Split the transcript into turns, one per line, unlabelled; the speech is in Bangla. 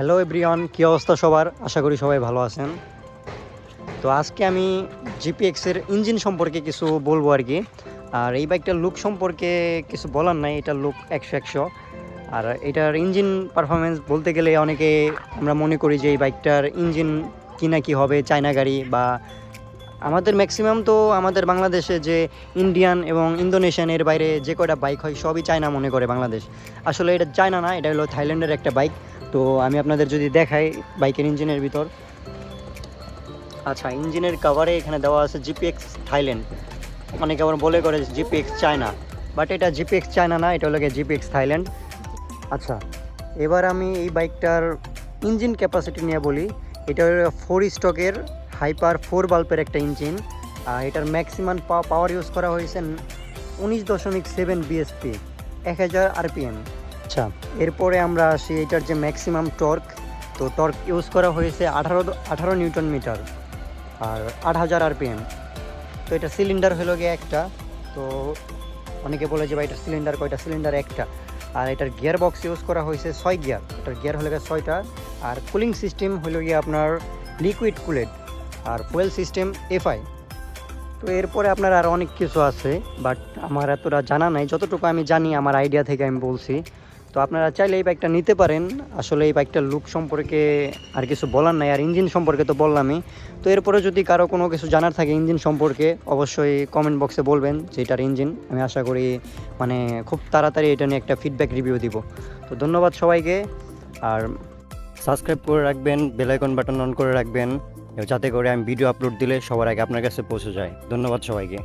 হ্যালো এভরিওয়ান, কী অবস্থা সবার? আশা করি সবাই ভালো আছেন। তো আজকে আমি জিপিএক্সের ইঞ্জিন সম্পর্কে কিছু বলবো আর কি। আর এই বাইকটার লুক সম্পর্কে কিছু বলার নাই, এটার লুক 100-100। আর এটার ইঞ্জিন পারফরমেন্স বলতে গেলে অনেকে আমরা মনে করি যে এই বাইকটার ইঞ্জিন কি না কি হবে, চায়না গাড়ি বা আমাদের ম্যাক্সিমাম তো আমাদের বাংলাদেশে যে ইন্ডিয়ান এবং ইন্দোনেশিয়ান এর বাইরে যে কয়টা বাইক হয় সবই চায়না মনে করে বাংলাদেশ। আসলে এটা চায়না না, এটা হলো থাইল্যান্ডের একটা বাইক। তো আমি আপনাদের যদি দেখাই বাইকের ইঞ্জিনের ভিতর, আচ্ছা ইঞ্জিনের কাভারে এখানে দেওয়া আছে জিপিএক্স থাইল্যান্ড। অনেকে আবার বলে করে জিপিএক্স চায়না, বাট এটা জিপিএক্স চায়না না, এটা হলো জিপিএক্স থাইল্যান্ড। আচ্ছা, এবার আমি এই বাইকটার ইঞ্জিন ক্যাপাসিটি নিয়ে বলি। এটা হলো 4 স্টকের হাইপার 4 বাল্বের একটা ইঞ্জিন। এটার ম্যাক্সিমাম পাওয়ার ইউজ করা হয়েছে 19.7 বিএসপি, 1000 আরপিএম। আচ্ছা, এরপরে আমরা আসি এটার যে ম্যাক্সিমাম টর্ক। তো টর্ক ইউজ করা হয়েছে 18 নিউটন মিটার আর 8000 আরপিএম। তো এটা সিলিন্ডার হলো গিয়ে একটা। তো অনেকে বলে যে ভাই এটার সিলিন্ডার কয়টা? সিলিন্ডার একটা। আর এটার গিয়ার বক্স ইউজ করা হয়েছে 6 গিয়ার, এটার গিয়ার হলো গিয়ে 6টা। আর কুলিং সিস্টেম হলো গিয়ে আপনার লিকুইড কুলেড, আর ফুয়েল সিস্টেম এফআই। তো এরপরে আপনার আর অনেক কিছু আছে, বাট আমার এতটা জানা নাই। যতটুকু আমি জানি আমার আইডিয়া থেকে আমি বলছি। তো আপনারা চাইলে এই বাইকটা নিতে পারেন। আসলে এই বাইকটার লুক সম্পর্কে আর কিছু বলার নাই, আর ইঞ্জিন সম্পর্কে তো বললামই। তো এরপরে যদি কারো কোনো কিছু জানার থাকে ইঞ্জিন সম্পর্কে, অবশ্যই কমেন্ট বক্সে বলবেন যে এটার ইঞ্জিন। আমি আশা করি মানে খুব তাড়াতাড়ি এটা নিয়ে একটা ফিডব্যাক রিভিউ দিব। তো ধন্যবাদ সবাইকে। আর সাবস্ক্রাইব করে রাখবেন, বেল আইকন বাটন অন করে রাখবেন, যাতে করে আমি ভিডিও আপলোড দিলে সবার আগে আপনার কাছে পৌঁছে যায়। ধন্যবাদ সবাইকে।